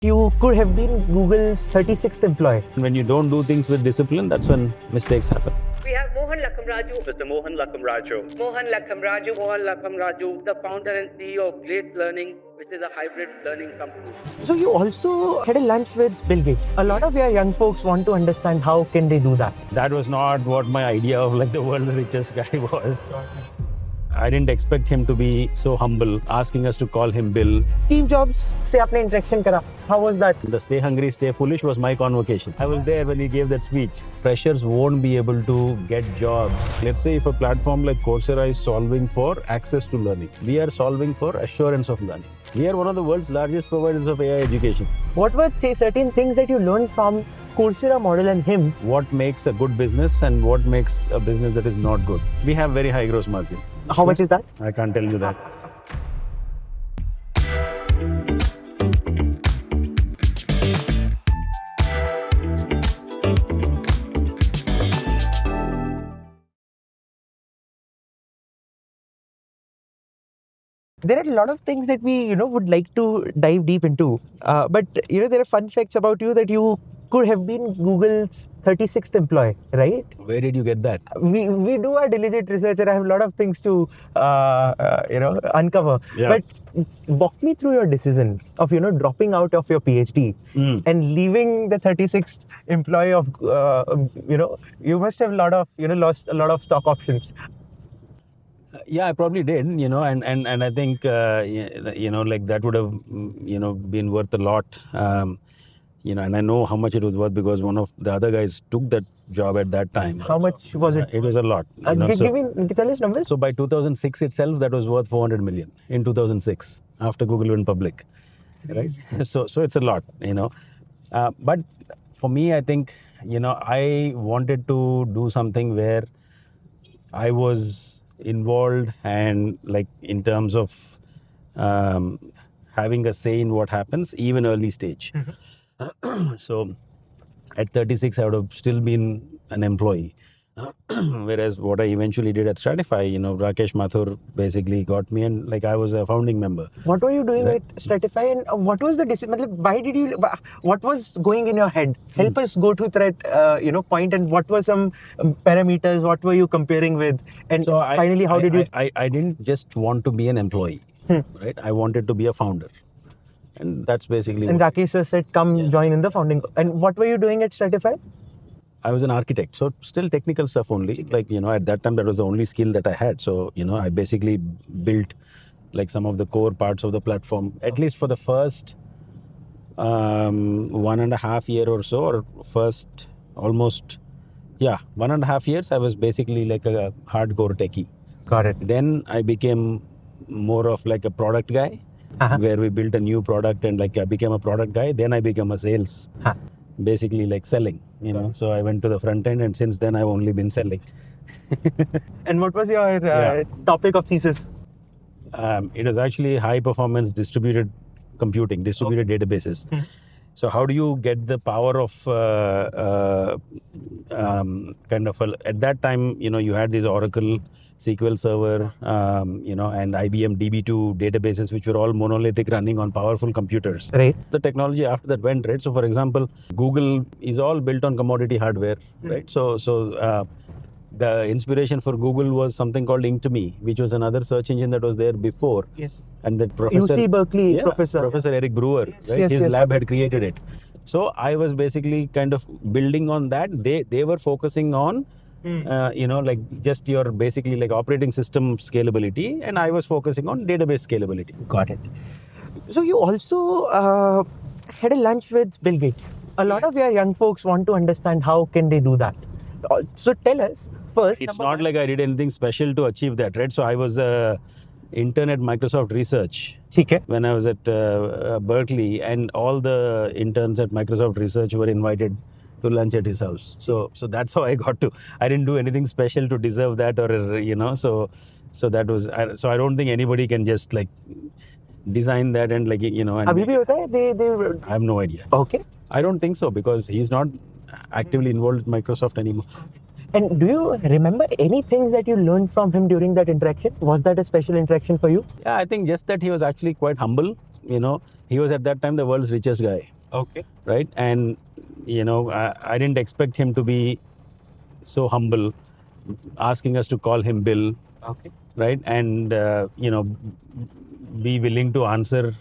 You could have been Google's 36th employee. When you don't do things with discipline, that's when mistakes happen. We have Mohan Lakhamraju. Mr. Mohan Lakhamraju. Mohan Lakhamraju. Mohan Lakhamraju, the founder and CEO of Great Learning, which is a hybrid learning company. So you also had a lunch with Bill Gates. A lot of your young folks want to understand how can they do that. That was not what my idea of like the world's richest guy was. I didn't expect him to be so humble, asking us to call him Bill. Steve Jobs से आपने interaction करा. How was that? The Stay Hungry, Stay Foolish was my convocation. I was there when he gave that speech. Freshers won't be able to get jobs. Let's say if a platform like Coursera is solving for access to learning, we are solving for assurance of learning. We are one of the world's largest providers of AI education. What were certain things that you learned from Coursera model and him? What makes a good business and what makes a business that is not good? We have very high gross margin. How much is that? I can't tell you that. There are a lot of things that we, would like to dive deep into. But, there are fun facts about you that you could have been Google's 36th employee, right? Where did you get that? We do our diligent research and I have a lot of things to, uncover. Yeah. But walk me through your decision of, dropping out of your PhD and leaving the 36th employee of, you must have lost a lot of stock options. Yeah, I probably did, and I think, like that would have, been worth a lot. And I know how much it was worth because one of the other guys took that job at that time. How much was it? It was a lot. Tell us numbers. So by 2006 itself, that was worth 400 million in 2006 after Google went public, right? So it's a lot, But for me, I think, I wanted to do something where I was involved and like in terms of having a say in what happens, even early stage. So at 36, I would have still been an employee. Whereas what I eventually did at Stratify, Rakesh Mathur basically got me and like I was a founding member. What were you doing at Stratify and what was the decision? What was going in your head? Help us go to that point and what were some parameters? What were you comparing with? And so finally, how did you? I didn't just want to be an employee, right? I wanted to be a founder. And that's basically. And Rakesh sir said, come join in the founding. And what were you doing at Stratify? I was an architect, so still technical stuff only. Like, at that time, that was the only skill that I had. So, I basically built like some of the core parts of the platform, at least for the first 1.5 years or so, or first almost, 1.5 years, I was basically like a hardcore techie. Got it. Then I became more of like a product guy, where we built a new product and like I became a product guy. Then I became a sales. Basically like selling, So I went to the front end and since then I've only been selling. And what was your topic of thesis? It was actually high performance distributed computing, distributed databases. So how do you get the power of at that time, you had these Oracle SQL Server, and IBM DB2 databases, which were all monolithic running on powerful computers. Right. The technology after that went, right? So for example, Google is all built on commodity hardware, right? So the inspiration for Google was something called Inktomi, which was another search engine that was there before. Yes. And that professor, UC Berkeley Professor Eric Brewer, right? His lab had created it. So I was basically kind of building on that. They were focusing on like just your basically like operating system scalability, and I was focusing on database scalability. Got it. So you also had a lunch with Bill Gates. A lot of your young folks want to understand how can they do that. So tell us first. It's not like I did anything special to achieve that, right? So I was a intern at Microsoft Research when I was at Berkeley, and all the interns at Microsoft Research were invited to lunch at his house. So that's how I got to. I didn't do anything special to deserve that, or So that was. So I don't think anybody can just like design that and like And Abhi bhi hota hai? I have no idea. Okay. I don't think so because he's not actively involved with Microsoft anymore. And do you remember any things that you learned from him during that interaction? Was that a special interaction for you? Yeah, I think just that he was actually quite humble. he was at that time the world's richest guy. Okay. Right? And, I didn't expect him to be so humble, asking us to call him Bill. Okay. Right? And, be willing to answer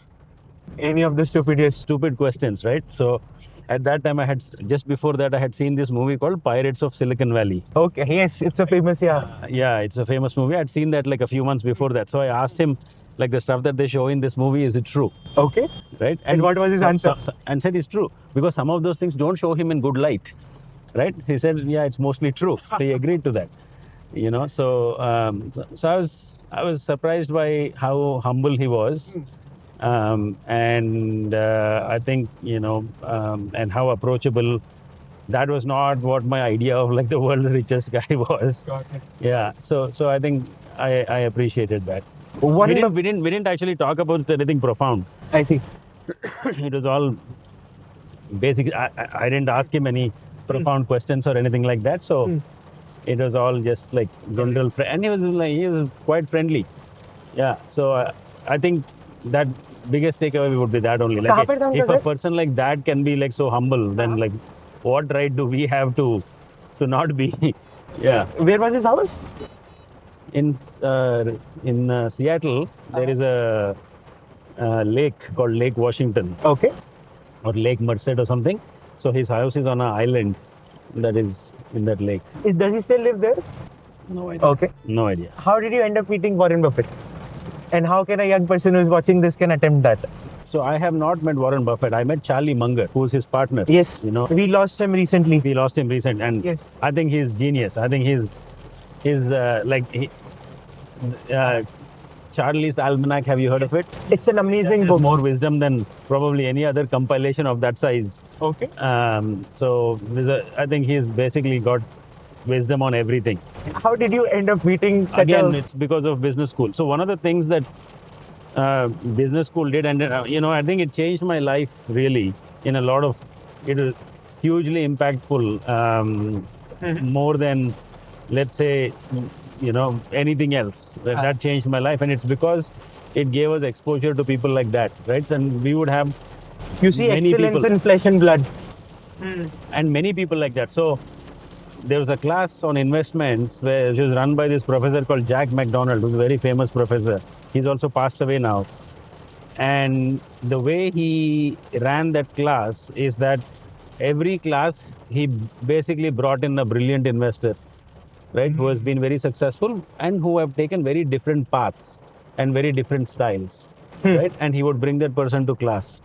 Any of the stupid questions, right? So at that time, just before that, I had seen this movie called Pirates of Silicon Valley. Okay, yes, it's a famous, It's a famous movie. I'd seen that like a few months before that. So I asked him, like, the stuff that they show in this movie, is it true? Okay. Right? And what was his answer? And said it's true, because some of those things don't show him in good light. Right? He said, yeah, it's mostly true. So he agreed to that. So I was surprised by how humble he was. And I think, and how approachable. That was not what my idea of like the world's richest guy was. Got it. Yeah. So I think I appreciated that. We We didn't actually talk about anything profound. I see. It was all basic. I didn't ask him any profound questions or anything like that. So it was all just like general, and he was quite friendly. Yeah. So I think that biggest takeaway would be that only. Like if a person like that can be like so humble, then like what right do we have to not be? Yeah. Where was his house? In Seattle, there is a lake called Lake Washington. Okay. Or Lake Merced or something. So his house is on an island that is in that lake. Does he still live there? No idea. Okay. No idea. How did you end up meeting Warren Buffett? And how can a young person who is watching this can attempt that? So I have not met Warren Buffett. I met Charlie Munger, who's his partner. Yes. We lost him recently. We lost him recently, and yes. I think he's genius. I think he's Charlie's Almanac. Have you heard of it? It's an amazing book. More wisdom than probably any other compilation of that size. Okay. So I think he's basically got wisdom on everything. How did you end up meeting it's because of business school. So one of the things that business school did, and I think it changed my life really in a lot of. It was hugely impactful, more than, let's say, anything else. That changed my life, and it's because it gave us exposure to people like that, right? And we would have. You see excellence in flesh and blood. And many people like that. So there was a class on investments which was run by this professor called Jack McDonald, who's a very famous professor. He's also passed away now. And the way he ran that class is that every class, he basically brought in a brilliant investor, right, who has been very successful and who have taken very different paths and very different styles, right? And he would bring that person to class.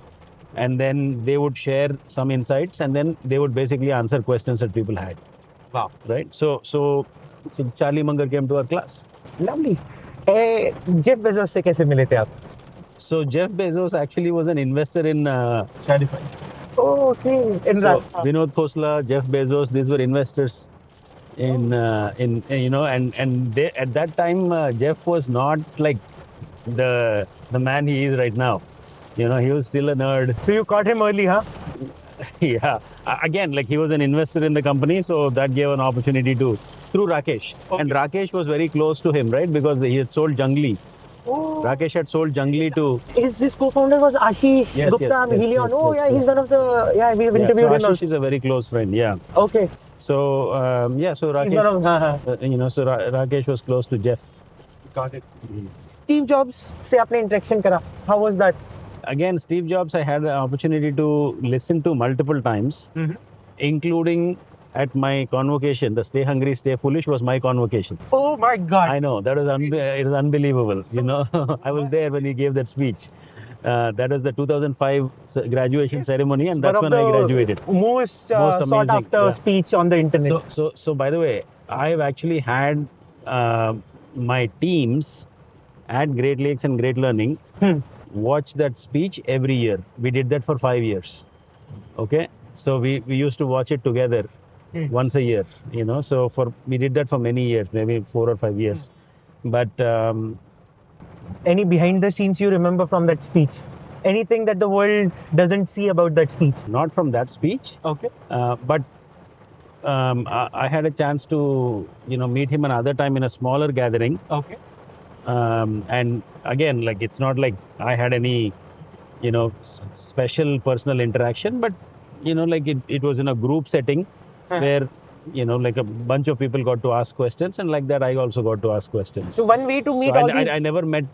And then they would share some insights, and then they would basically answer questions that people had. Wow. Right? So Charlie Munger came to our class. Lovely. Jeff Bezos से कैसे मिले थे आप? So Jeff Bezos actually was an investor in Spotify. Oh, okay. Vinod Khosla, Jeff Bezos, these were investors in and they, at that time Jeff was not like the man he is right now. He was still a nerd. So you caught him early, huh? Yeah. Again, like he was an investor in the company, so that gave an opportunity through Rakesh. Okay. And Rakesh was very close to him, right? Because he had sold Junglee. Oh. Rakesh had sold Junglee to... His co-founder was Ashish Gupta, Helion. He's one of the... Yeah, we have interviewed him. So Ashish is a very close friend, yeah. Okay. So, so Rakesh... so Rakesh was close to Jeff. Got it. Steve Jobs से आपने interaction करा. How was that? Again, Steve Jobs, I had the opportunity to listen to multiple times, including at my convocation. The Stay Hungry, Stay Foolish was my convocation. Oh my God. I know, that was it was unbelievable. I was there when he gave that speech. That was the 2005 graduation ceremony, and that's when I graduated. Most sought after speech on the internet. So by the way, I've actually had my teams at Great Lakes and Great Learning watch that speech every year. We did that for 5 years. Okay, so we used to watch it together once a year. So we did that for many years, maybe 4 or 5 years. But any behind the scenes you remember from that speech? Anything that the world doesn't see about that speech? Not from that speech. Okay. But I had a chance to meet him another time in a smaller gathering. Okay. And again, like it's not like I had any special personal interaction, but like it was in a group setting where like a bunch of people got to ask questions, and like that I also got to ask questions. So one way to meet So all these... I never met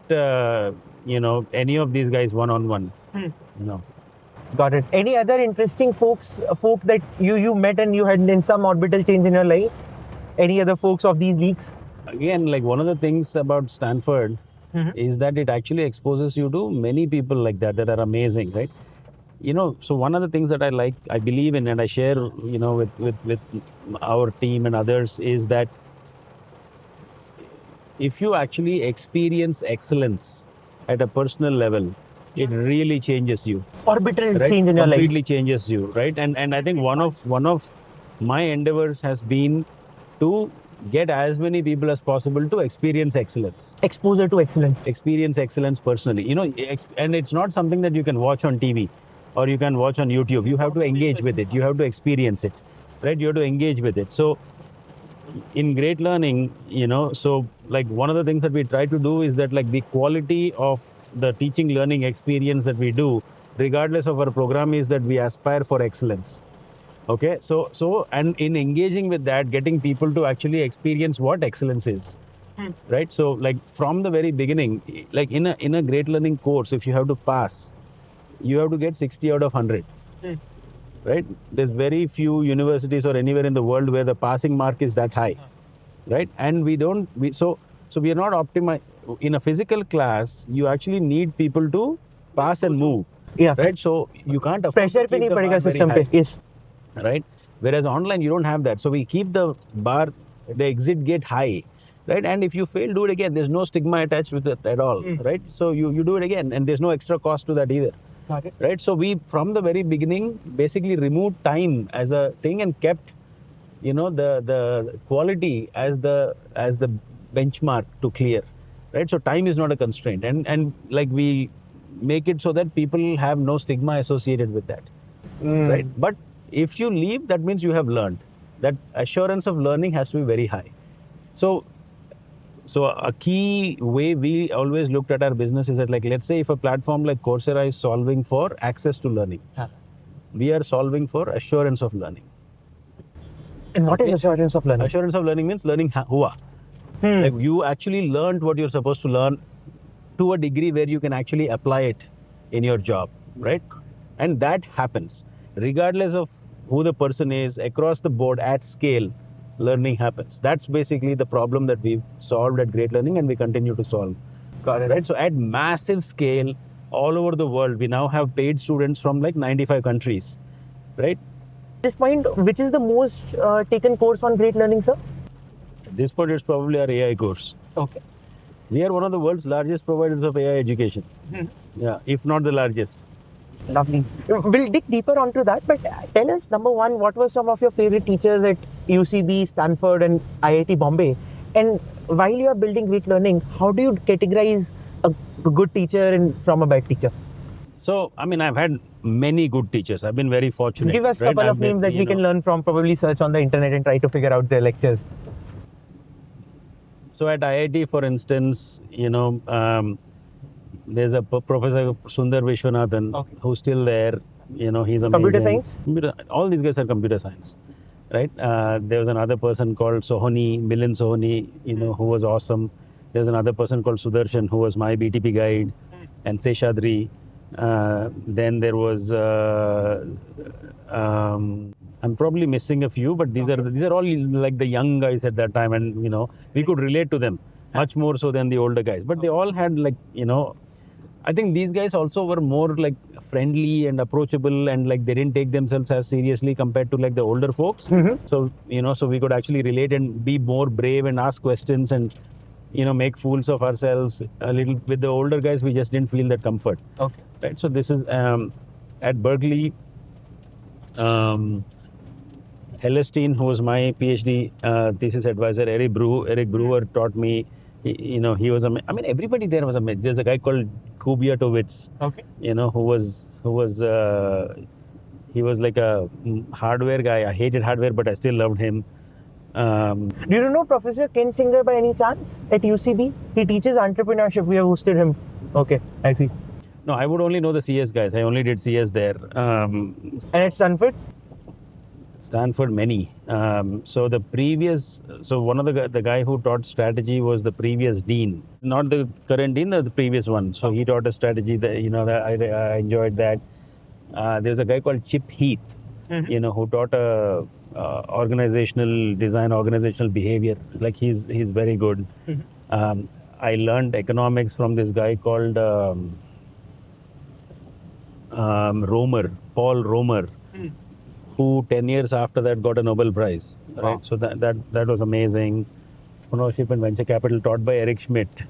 any of these guys one-on-one. No. Got it. Any other interesting folk that you met and you had in some orbital change in your life? Any other folks of these leagues? Again, like one of the things about Stanford is that it actually exposes you to many people like that are amazing, right? So one of the things that I believe in, and I share, with our team and others, is that if you actually experience excellence at a personal level, it really changes you. Orbital Right? change in your life. Completely changes you, right? And I think one of my endeavors has been to get as many people as possible to experience excellence. Exposure to excellence. Experience excellence personally. And it's not something that you can watch on TV or you can watch on YouTube. You have to engage with it. You have to experience it, right? You have to engage with it. So in great learning, so like one of the things that we try to do is that like the quality of the teaching learning experience that we do, regardless of our program, is that we aspire for excellence. Okay, so and in engaging with that, getting people to actually experience what excellence is, right? So like from the very beginning, like in a great learning course, if you have to pass, you have to get 60 out of 100. Right? There's very few universities or anywhere in the world where the passing mark is that high, right? And so we are not optimized. In a physical class, you actually need people to pass and move. Yeah. Right? So you can't afford Pressure to keep pe nahi the bar padega very system pe. high, Yes. right? Whereas online, you don't have that. So we keep the bar, the exit gate high, right? And if you fail, do it again. There's no stigma attached with it at all, right? So you do it again, and there's no extra cost to that either. Got it. Right, so we from the very beginning basically removed time as a thing and kept, the quality as the benchmark to clear, right? So time is not a constraint, and like we make it so that people have no stigma associated with that, right? But if you leave, that means you have learned. That assurance of learning has to be very high. So a key way we always looked at our business is that, like, let's say if a platform like Coursera is solving for access to learning, we are solving for assurance of learning. And what is assurance of learning? Assurance of learning means learning hua. Like you actually learned what you're supposed to learn to a degree where you can actually apply it in your job, right? And that happens regardless of who the person is, across the board, at scale. Learning happens. That's basically the problem that we've solved at Great Learning, and we continue to solve. Got it. Right? So at massive scale, all over the world, we now have paid students from like 95 countries, right? At this point, which is the most taken course on Great Learning, sir? At this point, it's probably our AI course. Okay. We are one of the world's largest providers of AI education. Yeah, if not the largest. Lovely. We'll dig deeper onto that, but tell us, number one, what were some of your favorite teachers at UCB, Stanford, and IIT Bombay? And while you are building Great Learning, how do you categorize a good teacher and from a bad teacher? So, I mean, I've had many good teachers. I've been very fortunate. Give us a couple of names that we can learn from, probably search on the internet and try to figure out their lectures. So at IIT, for instance, there's a Professor Sundar Vishwanathan who's still there. He's amazing. Computer science? All these guys are computer science, right? There was another person called Milind Sohoni, who was awesome. There's another person called Sudarshan, who was my BTP guide, and Seshadri. Then there was, I'm probably missing a few, but these are all like the young guys at that time, and we could relate to them much more so than the older guys. But they all had like, I think these guys also were more like friendly and approachable, and like they didn't take themselves as seriously compared to like the older folks. So so we could actually relate and be more brave and ask questions and make fools of ourselves a little. With the older guys, we just didn't feel that comfort. Okay. Right. So this is at Berkeley. Hellerstein, who was my PhD thesis advisor, Eric Brewer taught me. He was everybody there was amazing. There's a guy called Kubiatowicz, he was like a hardware guy. I hated hardware, but I still loved him. Do you know Professor Ken Singer by any chance at UCB? He teaches entrepreneurship. We have hosted him. Okay, I see. No, I would only know the CS guys. I only did CS there. And at Stanford? Stanford, many. So one of the guy who taught strategy was the previous dean, not the current dean, the previous one. So he taught a strategy that, that I enjoyed that. There's a guy called Chip Heath, who taught organizational design, organizational behavior. Like he's very good. I learned economics from this guy called Paul Romer, who 10 years after that got a Nobel Prize. Right? Wow. So that was amazing. Entrepreneurship and venture capital taught by Eric Schmidt,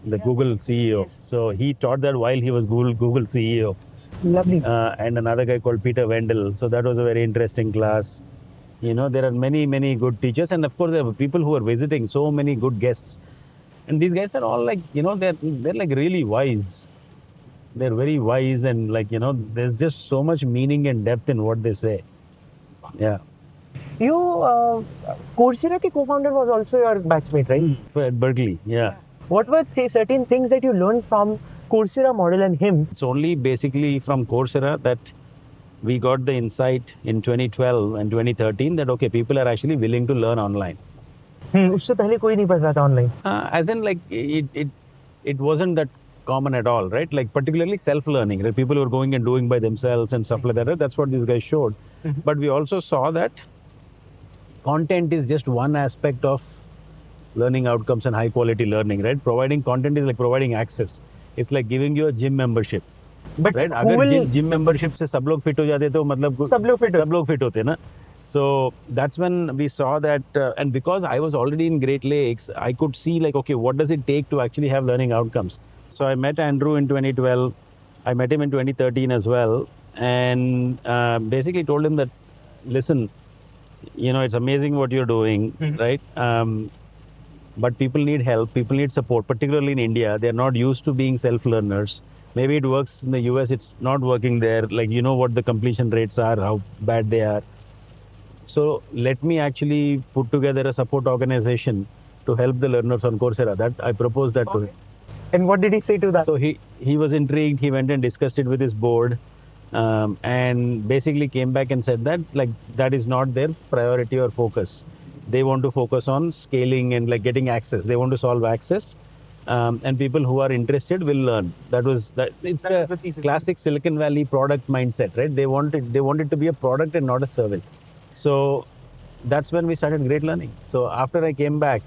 the Google CEO. Yes. So he taught that while he was Google CEO. Lovely. And another guy called Peter Wendell. So that was a very interesting class. There are many good teachers, and of course there were people who are visiting, so many good guests. And these guys are all like, they're like really wise. They're very wise, and like, there's just so much meaning and depth in what they say. Yeah. You, Coursera ke co-founder was also your batchmate, right? At Berkeley, yeah. What were certain things that you learned from Coursera model and him? It's only basically from Coursera that we got the insight in 2012 and 2013 that, okay, people are actually willing to learn online. उससे पहले कोई नहीं पढ़ रहा था online. As in, like, it wasn't that common at all, right? Like, particularly self-learning, right? People were going and doing by themselves and stuff like that. Right? That's what these guys showed. But we also saw that content is just one aspect of learning outcomes and high quality learning, right? Providing content is like providing access. It's like giving you a gym membership. But right? who अगर will... gym membership से सब लोग fit हो जाते तो मतलब सब लोग fit होते ना. So that's when we saw that, and because I was already in Great Lakes, I could see like, okay, what does it take to actually have learning outcomes? So I met Andrew in 2012. I met him in 2013 as well, and basically told him that, listen, it's amazing what you're doing, right? But people need help, people need support, particularly in India. They're not used to being self-learners. Maybe it works in the US, it's not working there. Like, what the completion rates are, how bad they are. So let me actually put together a support organization to help the learners on Coursera. That I proposed that to him. And what did he say to that? So he was intrigued. He went and discussed it with his board, and basically came back and said that like that is not their priority or focus. They want to focus on scaling and like getting access. They want to solve access, and people who are interested will learn. It's the classic Silicon Valley product mindset, right? They want it to be a product and not a service. So that's when we started Great Learning. So after I came back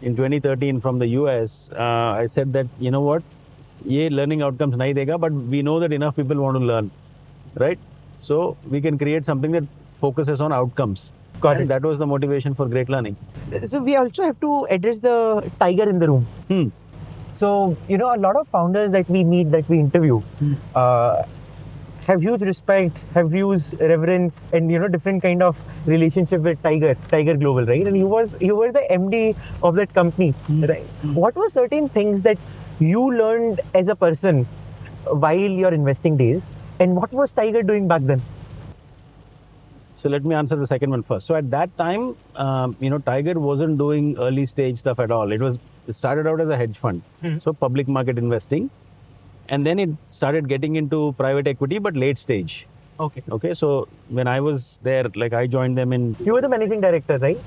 in 2013 from the US, I said that, you know what, ye learning outcomes nahi dega, but we know that enough people want to learn, right? So we can create something that focuses on outcomes. Got it. And that was the motivation for Great Learning. So we also have to address the tiger in the room. So, a lot of founders that we meet, that we interview, have huge respect, have huge reverence, and different kind of relationship with Tiger Global, right? And you were the MD of that company, right? What were certain things that you learned as a person while your investing days, and what was Tiger doing back then? So let me answer the second one first. So at that time, Tiger wasn't doing early stage stuff at all. It started out as a hedge fund, so public market investing. And then it started getting into private equity, but late stage. Okay. So when I was there, like I joined them in... You were the managing director, right?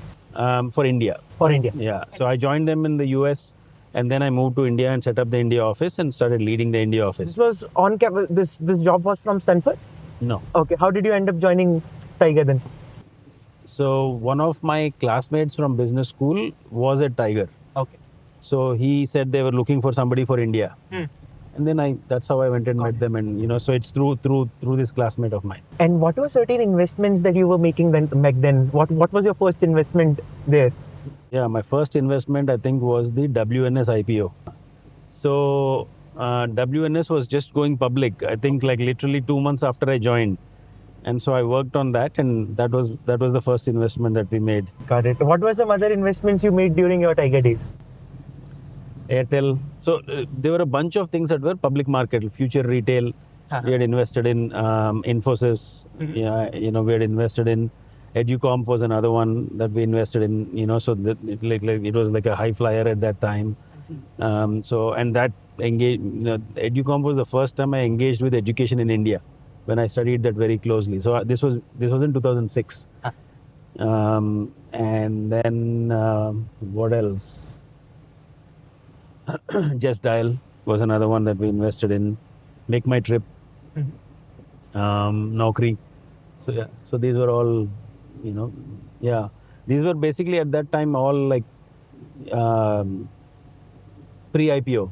For India. For India. Yeah. So I joined them in the US, and then I moved to India and set up the India office and started leading the India office. This was on campus. This job was from Stanford? No. Okay. How did you end up joining Tiger then? So one of my classmates from business school was at Tiger. Okay. So he said they were looking for somebody for India. And then that's how I went and met them, and so it's through this classmate of mine. And what were certain investments that you were making back then? What was your first investment there? Yeah, my first investment I think was the WNS IPO. So WNS was just going public. I think like literally 2 months after I joined, and so I worked on that, and that was the first investment that we made. Got it. What were some other investments you made during your Tiger days? Airtel. So there were a bunch of things that were public market, future retail. We had invested in Infosys. Yeah, we had invested in EduComp was another one that we invested in. So it was like a high flyer at that time. So and that EduComp was the first time I engaged with education in India when I studied that very closely. So this was in 2006. And then what else? Just Dial was another one that we invested in. Make My Trip, Naukri. So yeah, so these were all, these were basically at that time all like pre-IPO,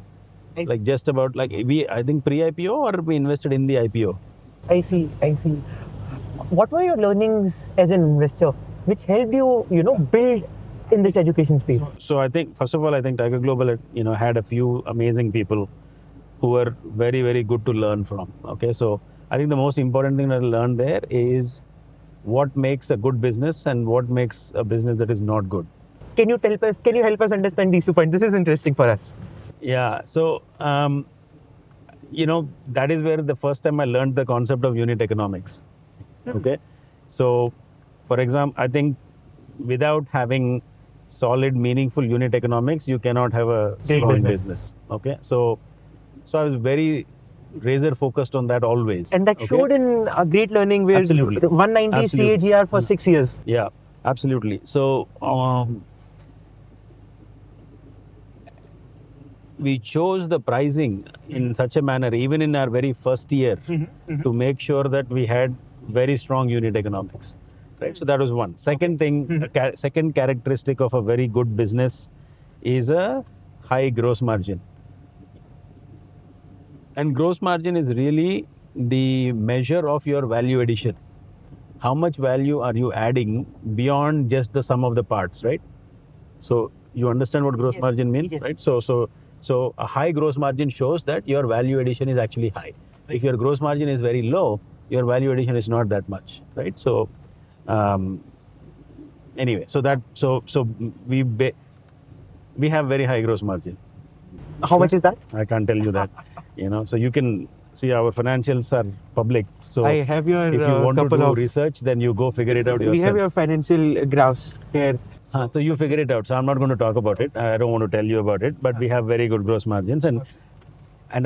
like just about like I think pre-IPO or we invested in the IPO. I see. What were your learnings as an investor, which helped you, build in this education space? So I think, first of all, I think Tiger Global, had a few amazing people who were very, very good to learn from. Okay, so I think the most important thing that I learned there is what makes a good business and what makes a business that is not good. Can you help us understand these 2 points? This is interesting for us. Yeah, so that is where the first time I learned the concept of unit economics. Okay, so for example, I think without having solid, meaningful unit economics, you cannot have a strong business. Okay, so I was very razor focused on that always. And that showed in Great Learning, where Absolutely. 190 CAGR for 6 years. Yeah, absolutely. So we chose the pricing in such a manner, even in our very first year, to make sure that we had very strong unit economics. Right. So that was one. Second thing, second characteristic of a very good business is a high gross margin. And gross margin is really the measure of your value addition. How much value are you adding beyond just the sum of the parts, right? So you understand what gross margin means, right? So a high gross margin shows that your value addition is actually high. If your gross margin is very low, your value addition is not that much, right? So anyway, so we have very high gross margin. How much is that? I can't tell you that. So you can see our financials are public. So I have your if you want to do research, then you go figure it out yourself. We have your financial graphs here. So you figure it out. So I'm not going to talk about it. I don't want to tell you about it. But we have very good gross margins, and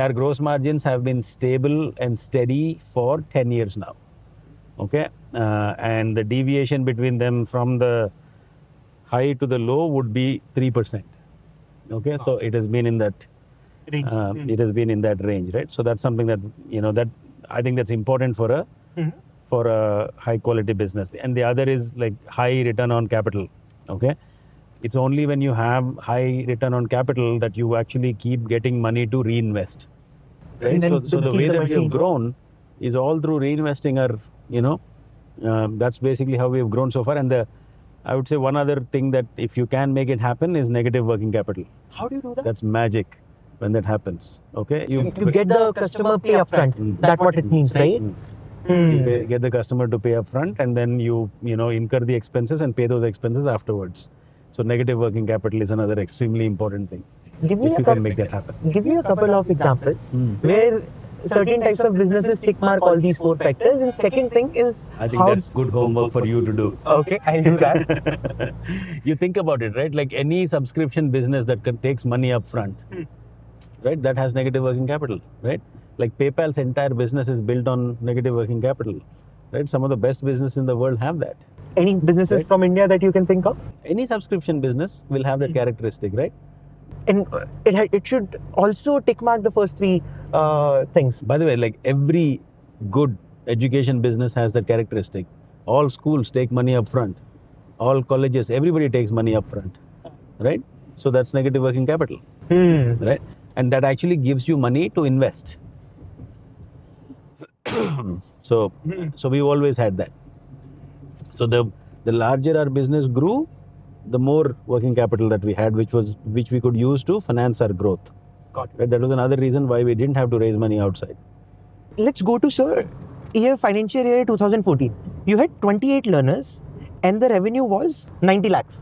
our gross margins have been stable and steady for 10 years now. Okay, and the deviation between them from the high to the low would be 3%. Okay, so it has been in that range. It has been in that range, right? So that's something that that I think that's important for a high quality business. And the other is like high return on capital. Okay, it's only when you have high return on capital that you actually keep getting money to reinvest. Right? So the way that we have grown is all through reinvesting our, that's basically how we have grown so far. And I would say one other thing that if you can make it happen is negative working capital. How do you do that? That's magic when that happens. Okay, you get the customer pay upfront. That's what it means, right? You get the customer to pay upfront, and then you incur the expenses and pay those expenses afterwards. So negative working capital is another extremely important thing. If you can make that happen. Give me a couple of examples where certain types of businesses tick mark all these 4 factors. And second thing is, I think that's good homework for you to do. Okay, I'll do that. You think about it, right? Like any subscription business that takes money up front, right? That has negative working capital, right? Like PayPal's entire business is built on negative working capital, right? Some of the best businesses in the world have that. Any businesses from India that you can think of? Any subscription business will have that characteristic, right? And it should also tick mark the first 3 things. By the way, like every good education business has that characteristic. All schools take money up front. All colleges, everybody takes money up front, right? So that's negative working capital, right? And that actually gives you money to invest. So we've always had that. So the larger our business grew, the more working capital that we had, which we could use to finance our growth. Got it. Right? That was another reason why we didn't have to raise money outside. Let's go to financial year 2014. You had 28 learners and the revenue was 90 lakhs.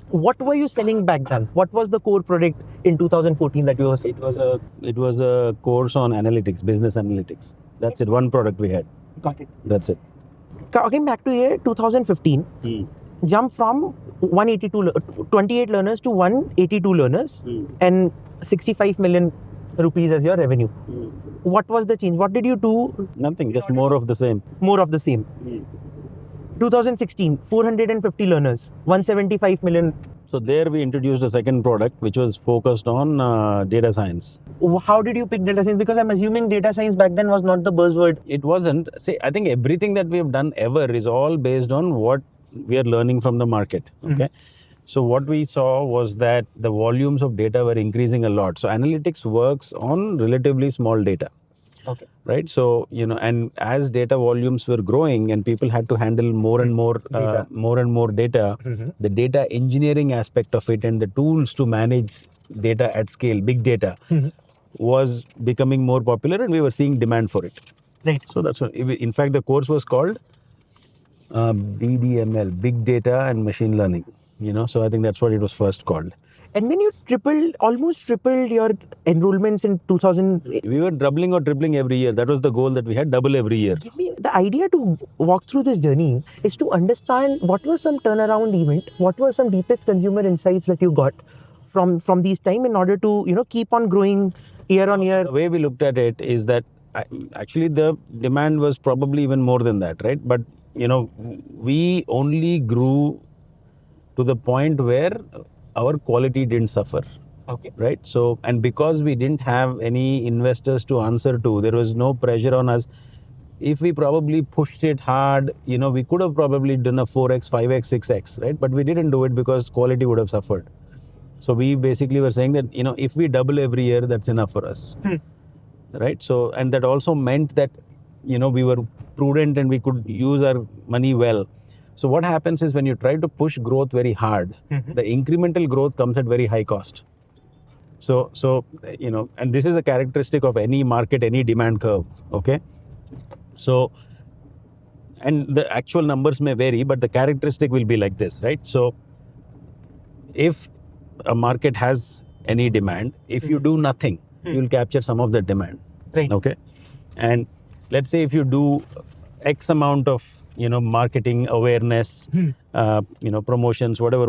What were you selling back then? What was the core product in 2014 that you were selling? It was a course on analytics, business analytics. That's it. One product we had. Got it. That's it. Coming back to year 2015, jump from 28 learners to 182 learners and 65 million rupees as your revenue. What was the change? What did you do? Nothing, just more of the same. More of the same. 2016, 450 learners, 175 million. So there we introduced a second product which was focused on data science. How did you pick data science? Because I'm assuming data science back then was not the buzzword. It wasn't. See, I think everything that we have done ever is all based on what we are learning from the market. Okay. So what we saw was that the volumes of data were increasing a lot. So analytics works on relatively small data. Okay. Right. So, and as data volumes were growing and people had to handle more and more data, the data engineering aspect of it and the tools to manage data at scale, big data, was becoming more popular, and we were seeing demand for it. Right. So that's what, in fact, the course was called BDML, Big Data and Machine Learning. So I think that's what it was first called. And then you almost tripled your enrollments in 2000. We were doubling or tripling every year. That was the goal, that we had double every year. Give me the idea to walk through this journey is to understand what was some turnaround event, what were some deepest consumer insights that you got from these time in order to keep on growing year on year. The way we looked at it is that actually the demand was probably even more than that, right? But we only grew to the point where our quality didn't suffer. Okay. Right. So, and because we didn't have any investors to answer to, there was no pressure on us. If we probably pushed it hard, we could have probably done a 4x, 5x, 6x, right? But we didn't do it because quality would have suffered. So we basically were saying that, if we double every year, that's enough for us. Right. So, and that also meant that, we were prudent and we could use our money well. So what happens is when you try to push growth very hard, the incremental growth comes at very high cost. So and this is a characteristic of any market, any demand curve. Okay. So, and the actual numbers may vary, but the characteristic will be like this, right? So if a market has any demand, if you do nothing, you'll capture some of that demand. Right. Okay. And let's say if you do X amount of marketing awareness, promotions, whatever,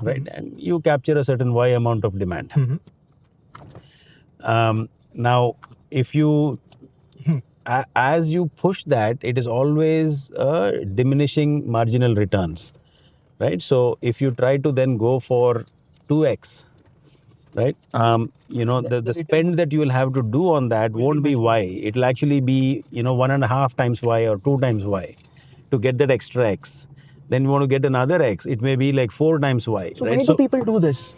right? And you capture a certain Y amount of demand. Now, if you, as you push that, it is always diminishing marginal returns, right? So if you try to then go for 2X, right? The spend that you will have to do on that won't be Y. It will actually be, 1.5 times Y or 2 times Y. To get that extra X, then you want to get another X. It may be like 4 times Y. So right? why do people do this?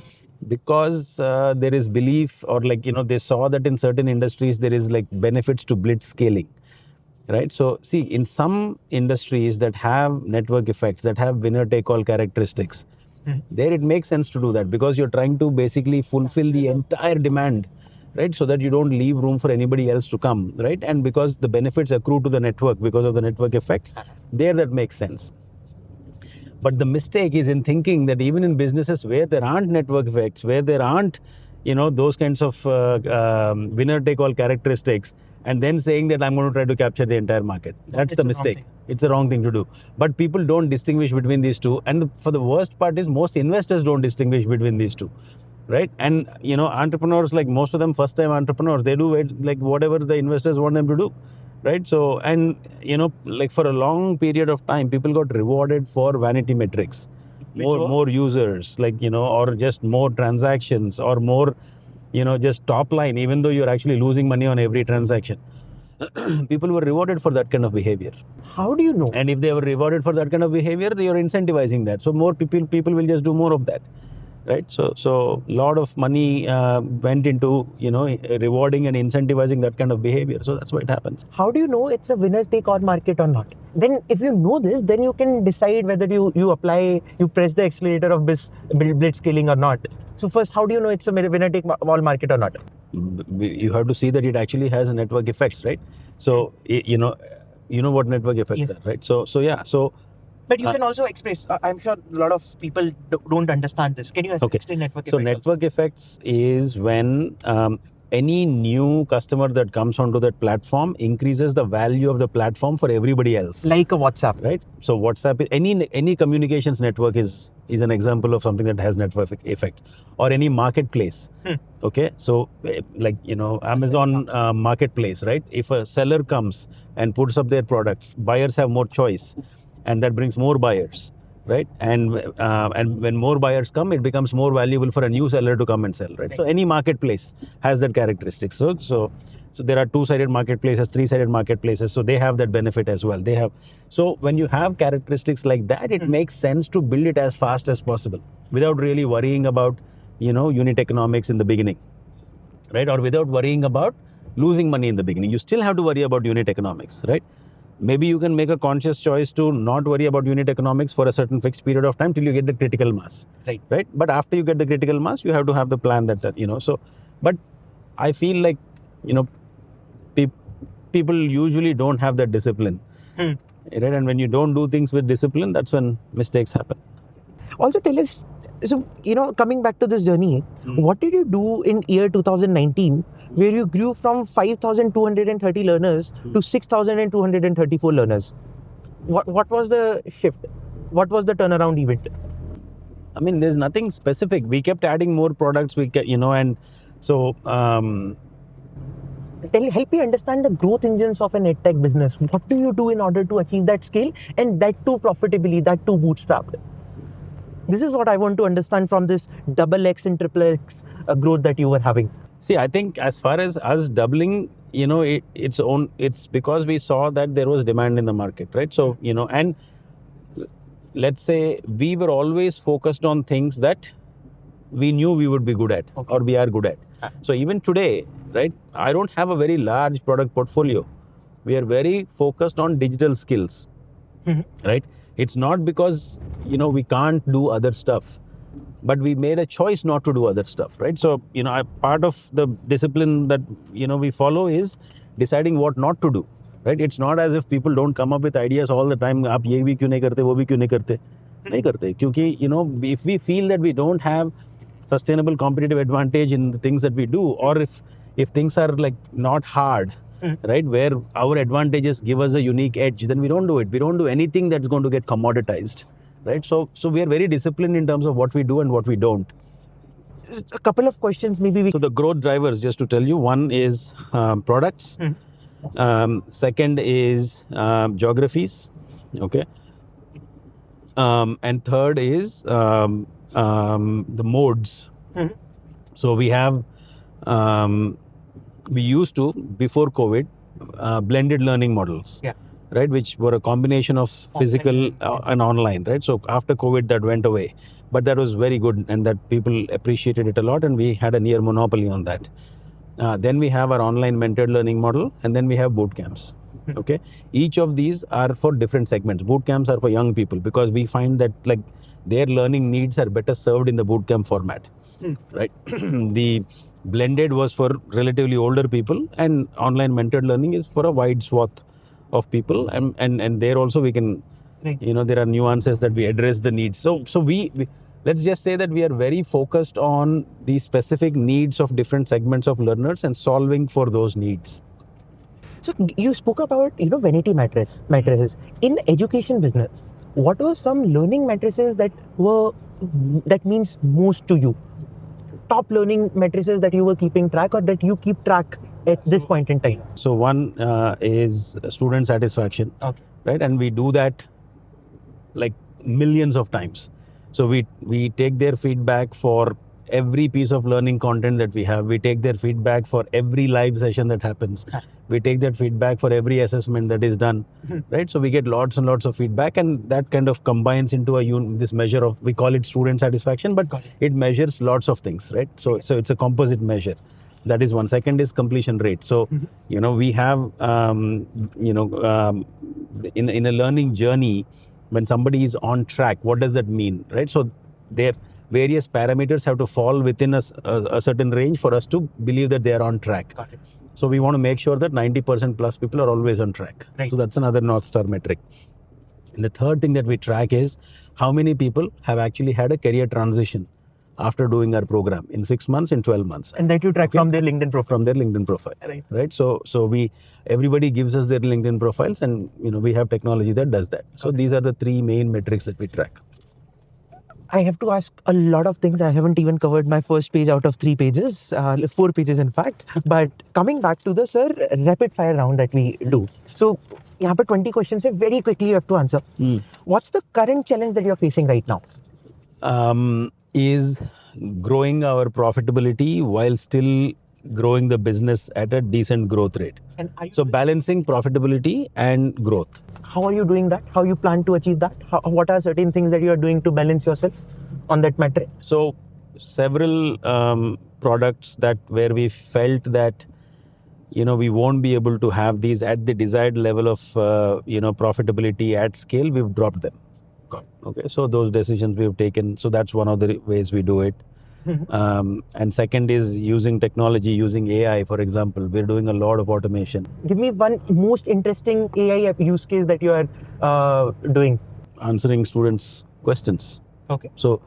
Because there is belief, or they saw that in certain industries there is benefits to blitz scaling, right? So see, in some industries that have network effects, that have winner take all characteristics, there it makes sense to do that because you're trying to basically fulfill the entire demand, right? So that you don't leave room for anybody else to come, right? And because the benefits accrue to the network because of the network effects, there that makes sense. But the mistake is in thinking that even in businesses where there aren't network effects, where there aren't, those kinds of winner take all characteristics, and then saying that I'm going to try to capture the entire market. That's the mistake. It's the wrong thing to do. But people don't distinguish between these two. And for the worst part is most investors don't distinguish between these two. Right. And, entrepreneurs, most of them first time entrepreneurs, they do it whatever the investors want them to do. Right. So, and, for a long period of time, people got rewarded for vanity metrics, more users, or just more transactions or more, just top line, even though you're actually losing money on every transaction. People were rewarded for that kind of behavior. How do you know? And if they were rewarded for that kind of behavior, you're incentivizing that. So more people will just do more of that. Right. So a lot of money went into, rewarding and incentivizing that kind of behavior. So that's why it happens. How do you know it's a winner take all market or not? Then if you know this, then you can decide whether you apply, you press the accelerator of blitz scaling or not. So first, how do you know it's a winner take all market or not? You have to see that it actually has network effects, right? So, you know what network effects are, right? So yeah. So. But you can also express, I'm sure a lot of people don't understand this. Can you explain network effects? So network effects is when any new customer that comes onto that platform increases the value of the platform for everybody else. Like a WhatsApp. Right? So WhatsApp, any communications network is an example of something that has network effect. Or any marketplace. Okay, so like, Amazon marketplace, right? If a seller comes and puts up their products, buyers have more choice, and that brings more buyers, right? And when more buyers come, it becomes more valuable for a new seller to come and sell, right? So any marketplace has that characteristic. So there are two-sided marketplaces, three-sided marketplaces, so they have that benefit as well. So when you have characteristics like that, it makes sense to build it as fast as possible without really worrying about unit economics in the beginning, right? Or without worrying about losing money in the beginning. You still have to worry about unit economics, right? Maybe you can make a conscious choice to not worry about unit economics for a certain fixed period of time till you get the critical mass, right? But after you get the critical mass, you have to have the plan that, so, but I feel like, people usually don't have that discipline, right? And when you don't do things with discipline, that's when mistakes happen. Also tell us, so, coming back to this journey, what did you do in year 2019 where you grew from 5,230 learners to 6,234 learners? What was the shift? What was the turnaround event? I mean, there's nothing specific. We kept adding more products, and so... help me understand the growth engines of an EdTech business. What do you do in order to achieve that scale, and that too profitably, that too bootstrapped? This is what I want to understand from this XX and XXX growth that you were having. See, I think as far as us doubling, it's because we saw that there was demand in the market, right? So, and let's say we were always focused on things that we knew we would be good at, or we are good at. So even today, right, I don't have a very large product portfolio. We are very focused on digital skills, right? It's not because, we can't do other stuff, but we made a choice not to do other stuff, right? So, part of the discipline that, we follow is deciding what not to do, right? It's not as if people don't come up with ideas all the time. Aap ye bhi kyun nahi karte, wo bhi kyun nahi karte? Nahi karte. Kyunki, if we feel that we don't have sustainable competitive advantage in the things that we do, or if things are like not hard, right, where our advantages give us a unique edge, then we don't do it. We don't do anything that's going to get commoditized, right? So we are very disciplined in terms of what we do and what we don't. A couple of questions maybe. So the growth drivers, just to tell you, one is products. Second is geographies, okay? And third is the modes. So we have, we used to, before COVID, blended learning models, right, which were a combination of physical and online, right? So after COVID, that went away, but that was very good, and that people appreciated it a lot, and we had a near monopoly on that. Then we have our online mentored learning model, and then we have boot camps. Okay, each of these are for different segments. Boot camps are for young people because we find that like their learning needs are better served in the boot camp format, right? The blended was for relatively older people, and online mentored learning is for a wide swath of people, and there also we can, there are nuances that we address the needs. So we let's just say that we are very focused on the specific needs of different segments of learners and solving for those needs. So you spoke about, vanity matrices. In education business, what were some learning matrices that means most to you? Top learning matrices that you were keeping track, or that you keep track at this point in time? So one is student satisfaction, right? And we do that like millions of times. So we take their feedback for every piece of learning content that we have. We take their feedback for every live session that happens. We take that feedback for every assessment that is done, right? So we get lots and lots of feedback, and that kind of combines into this measure of, we call it student satisfaction, but it measures lots of things, right? So it's a composite measure. That is one. Second is completion rate. So, we have, in a learning journey, when somebody is on track, what does that mean, right? So their various parameters have to fall within a certain range for us to believe that they are on track. Got it. So we want to make sure that 90% plus people are always on track. Right. So that's another North Star metric. And the third thing that we track is how many people have actually had a career transition after doing our program in 6 months, in 12 months. And that you track from their LinkedIn profile. From their LinkedIn profile. Right. So everybody gives us their LinkedIn profiles, and we have technology that does that. So these are the 3 main metrics that we track. I have to ask a lot of things. I haven't even covered my first page out of 3 pages, 4 pages in fact. But coming back to the rapid fire round that we do. So यहाँ पर 20 questions है, very quickly you have to answer. What's the current challenge that you're facing right now? Is growing our profitability while still growing the business at a decent growth rate. So balancing profitability and growth. How are you doing that? How you plan to achieve that? What are certain things that you are doing to balance yourself on that metric? So several products where we felt that we won't be able to have these at the desired level of profitability at scale, we've dropped them. Okay, so those decisions we've taken. So that's one of the ways we do it. And second is using technology, using AI, for example. We're doing a lot of automation. Give me one most interesting AI use case that you are doing. Answering students' questions. Okay. So,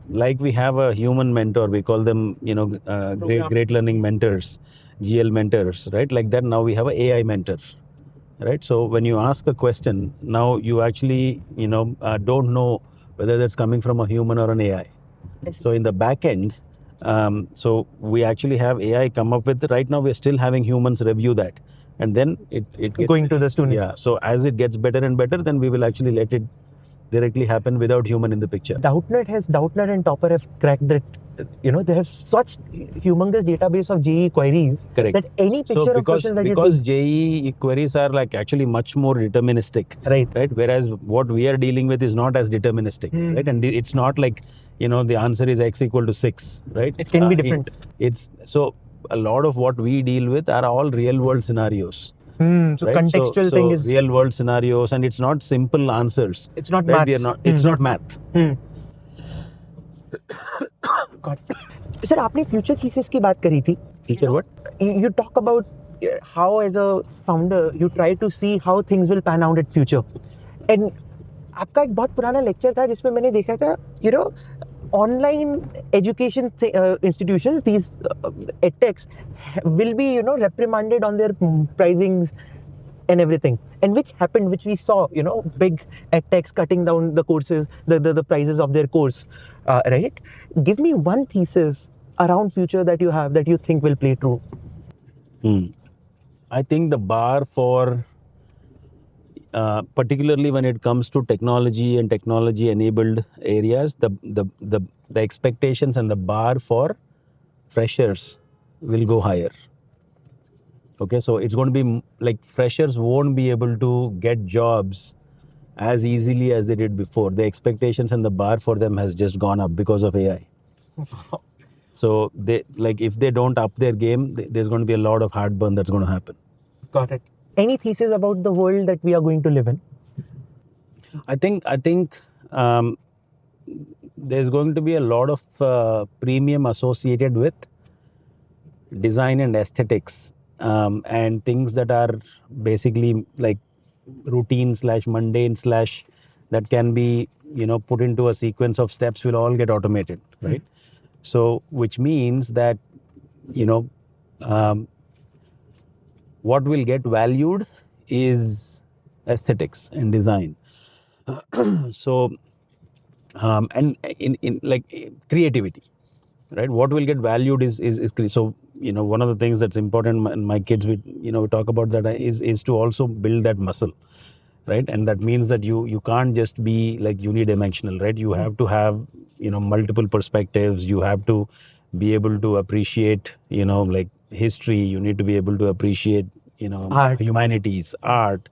like we have a human mentor, we call them, great learning mentors, GL mentors, right? Like that, now we have an AI mentor, right? So when you ask a question, now you actually, don't know whether that's coming from a human or an AI. So in the back end, so we actually have AI come up with, right now we're still having humans review that. And then it gets, going to the students. Yeah. So as it gets better and better, then we will actually let it directly happen without human in the picture. Doubtnut and Topper have cracked that. They have such humongous database of JEE queries. Correct. That any picture of questions that because JEE queries are like actually much more deterministic. Right. Whereas what we are dealing with is not as deterministic. Right. And it's not like, the answer is X equal to 6. Right. It can be different. It's so a lot of what we deal with are all real world scenarios. So right? Contextual thing is real world scenarios, and it's not simple answers. It's not math. It's not math. God. Sir, आपने future thesis की बात करी थी. Future what? You talk about how as a founder you try to see how things will pan out at future. And आपका एक बहुत पुराना lecture था जिसमें मैंने देखा था, online education institutions, these EdTechs will be, reprimanded on their pricings and everything. And which happened, which we saw, big EdTechs cutting down the courses, the prices of their course, right? Give me one thesis around future that you have that you think will play true. I think the bar for, particularly when it comes to technology and technology-enabled areas, the expectations and the bar for freshers will go higher. Okay, so it's going to be like freshers won't be able to get jobs as easily as they did before. The expectations and the bar for them has just gone up because of AI. So if they don't up their game, there's going to be a lot of heartburn that's going to happen. Got it. Any thesis about the world that we are going to live in? I think there's going to be a lot of premium associated with design and aesthetics. And things that are basically like routine / mundane / that can be, put into a sequence of steps will all get automated, right? So, which means that, what will get valued is aesthetics and design. So, and in like creativity, right? What will get valued is so. One of the things that's important, and my kids, we talk about that is to also build that muscle, right? And that means that you can't just be like unidimensional, right? You have to have, multiple perspectives. You have to be able to appreciate, like history. You need to be able to appreciate, art. Humanities, art,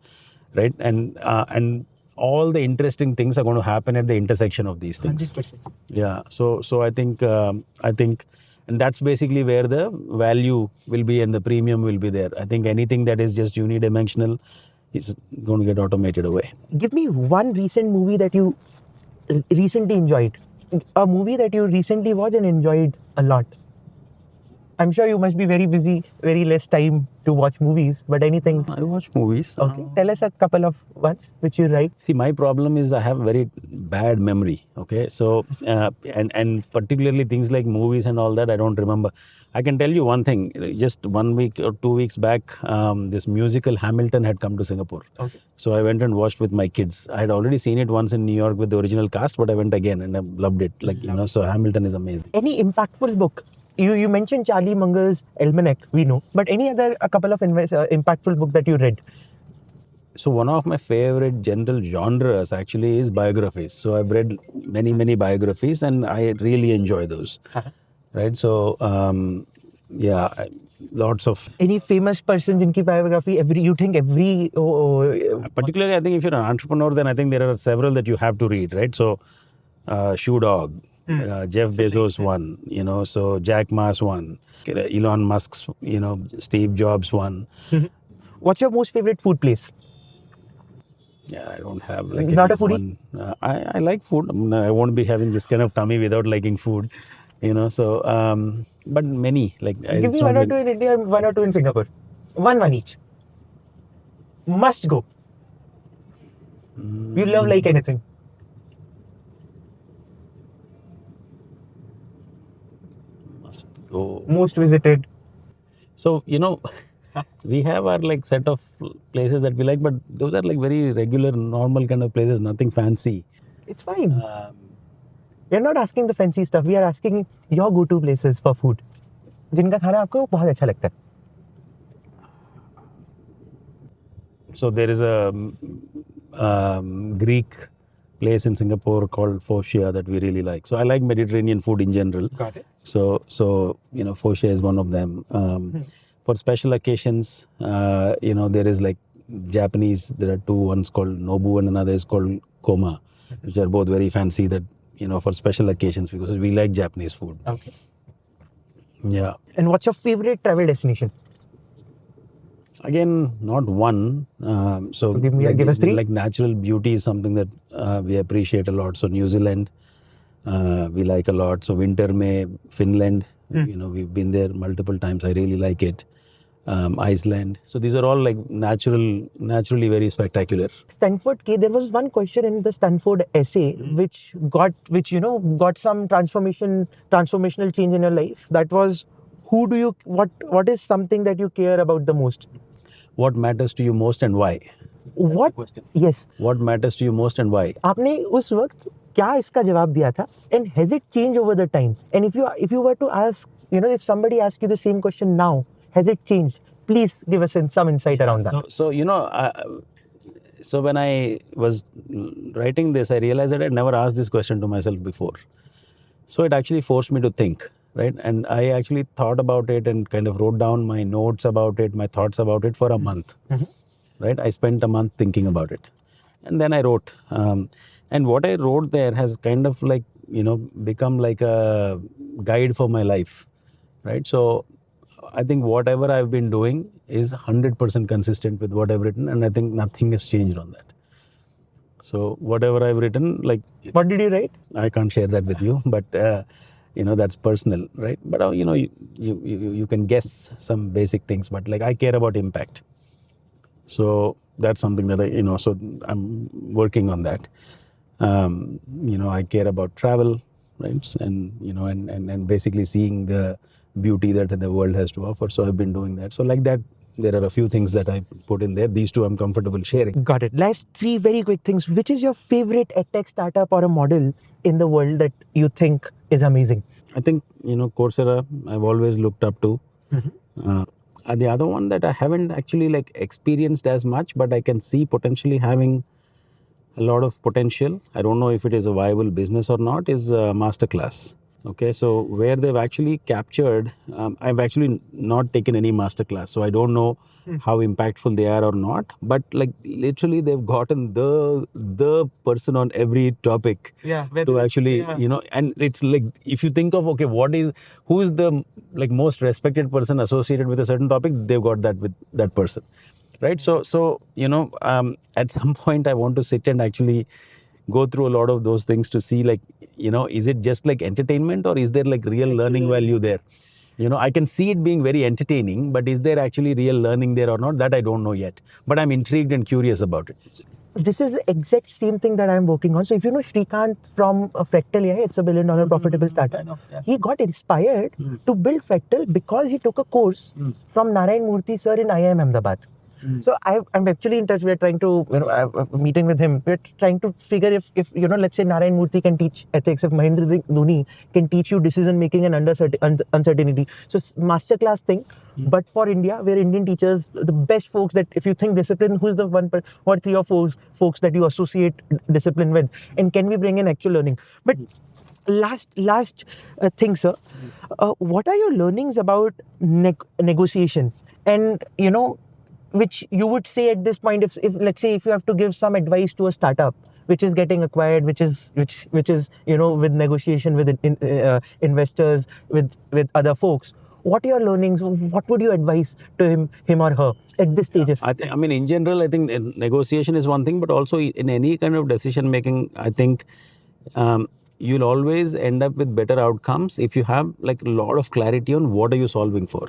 right? And all the interesting things are going to happen at the intersection of these things. 100%. Yeah. So I think, and that's basically where the value will be and the premium will be there. I think anything that is just unidimensional is going to get automated away. Give me one recent movie that you recently enjoyed. A movie that you recently watched and enjoyed a lot. I'm sure you must be very busy, very less time to watch movies, but anything. I watch movies. Okay. Tell us a couple of ones which you like. See, my problem is I have very bad memory. Okay, so and particularly things like movies and all that, I don't remember. I can tell you one thing. Just 1 week or 2 weeks back, this musical Hamilton had come to Singapore. Okay. So I went and watched with my kids. I had already seen it once in New York with the original cast, but I went again and I loved it. So Hamilton is amazing. Any impactful book? You mentioned Charlie Munger's Almanac, we know, but any other a couple of impactful book that you read? So one of my favorite general genres actually is biographies. So I've read many biographies and I really enjoy those. Right? So lots of. Any famous person in biography? Particularly, I think if you're an entrepreneur, then I think there are several that you have to read. Right? So Shoe Dog, Jeff Bezos one. So Jack Ma's one, Elon Musk's. Steve Jobs one. What's your most favorite food place? Yeah, I don't have not a foodie. I like food. I won't be having this kind of tummy without liking food. So but many give me one or two in India and one or two in Singapore. One each. Must go. You love like anything. Must go. Most visited. So we have our set of places that we like, but those are very regular, normal kind of places, nothing fancy. It's fine. We're not asking the fancy stuff. We are asking your go-to places for food. जिनका खाना आपको बहुत अच्छा लगता है. So there is a Greek place in Singapore called Focia that we really like. So I like Mediterranean food in general. Got it. So Focia is one of them. For special occasions, there is Japanese. There are two. One's called Nobu and another is called Koma, which are both very fancy. That for special occasions because we like Japanese food. Okay. Yeah. And what's your favorite travel destination? Again, not one. So give us three. Natural beauty is something that we appreciate a lot. So New Zealand, we like a lot. So winter May, Finland. We've been there multiple times. I really like it. Iceland. So these are all naturally very spectacular. Stanford, there was one question in the Stanford essay which got some transformational change in your life. That was, what is something that you care about the most? What matters to you most and why? What? Yes. What matters to you most and why? आपने उस वक्त क्या इसका जवाब दिया था? And has it changed over the time? And if you were to ask, if somebody asked you the same question now, has it changed? Please give us some insight around that. So when I was writing this, I realized that I'd never asked this question to myself before. So it actually forced me to think, right? And I actually thought about it and kind of wrote down my notes about it, my thoughts about it for a month, right? I spent a month thinking about it. And then I wrote. And what I wrote there has kind of become like a guide for my life, right? So I think whatever I've been doing is 100% consistent with what I've written, and I think nothing has changed on that. So whatever I've written, what did you write? I can't share that with you, but that's personal, right? But you can guess some basic things, but I care about impact. So that's something that so I'm working on that. I care about travel, right? And and basically seeing the beauty that the world has to offer. So I've been doing that. So that, there are a few things that I put in there. These two I'm comfortable sharing. Got it. Last three very quick things. Which is your favorite EdTech startup or a model in the world that you think is amazing? I think, Coursera, I've always looked up to. The other one that I haven't actually experienced as much, but I can see potentially having a lot of potential. I don't know if it is a viable business or not, is Masterclass. Okay, so where they've actually captured, I've actually not taken any masterclass, so I don't know how impactful they are or not. But literally, they've gotten the person on every topic to actually, and it's if you think of who is the most respected person associated with a certain topic, they've got that with that person, right? So at some point, I want to sit and actually go through a lot of those things to see is it just entertainment or is there real learning value there? I can see it being very entertaining, but is there actually real learning there or not? That I don't know yet. But I'm intrigued and curious about it. This is the exact same thing that I'm working on. So if you know Srikanth from Fractal AI, it's a $1 billion profitable startup. He got inspired to build Fractal because he took a course from Narayan Murthy sir in IIM Ahmedabad. So I'm actually in touch. We're trying to, a meeting with him. We're trying to figure if let's say Narayan Murthy can teach ethics, if Mahendra Singh Dhoni can teach you decision making and uncertainty. So masterclass thing. But for India, we're Indian teachers, the best folks that if you think discipline, who's the one or three or four folks that you associate discipline with, and can we bring in actual learning? But last thing, sir, what are your learnings about negotiation? And which you would say at this point, if let's say if you have to give some advice to a startup which is getting acquired, which is with negotiation with investors, with other folks, what are your learnings? What would you advise to him or her at this stage? In general, I think negotiation is one thing, but also in any kind of decision making, I think you'll always end up with better outcomes if you have like a lot of clarity on what are you solving for.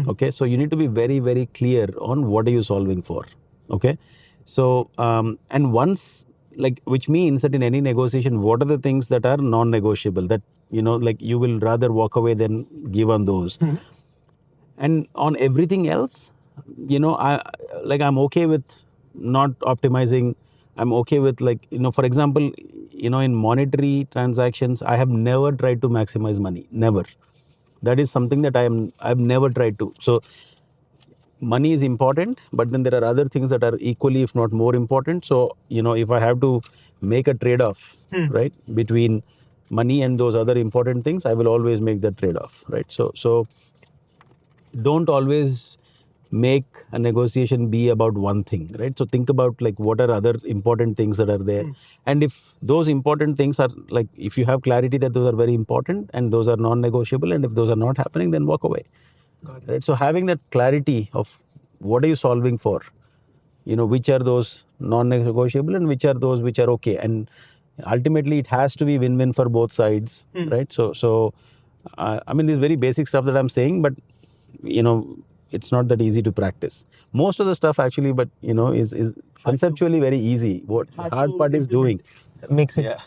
Okay, so you need to be very, very clear on what are you solving for. Okay, so and once, which means that in any negotiation, what are the things that are non-negotiable, that you will rather walk away than give on those. And on everything else, I'm okay with not optimizing. I'm okay with for example, in monetary transactions, I have never tried to maximize money. Never. That is something that I've never tried to. So money is important, but then there are other things that are equally, if not more important. So, if I have to make a trade-off, right, between money and those other important things, I will always make that trade-off, right? So don't always make a negotiation be about one thing, right? So think about what are other important things that are there. And if those important things are if you have clarity that those are very important and those are non-negotiable, and if those are not happening, then walk away. Right? So having that clarity of what are you solving for, which are those non-negotiable and which are those which are okay. And ultimately it has to be win-win for both sides, right? So these very basic stuff that I'm saying, but it's not that easy to practice. Most of the stuff actually, but is conceptually very easy. What hard part is doing. Makes sense.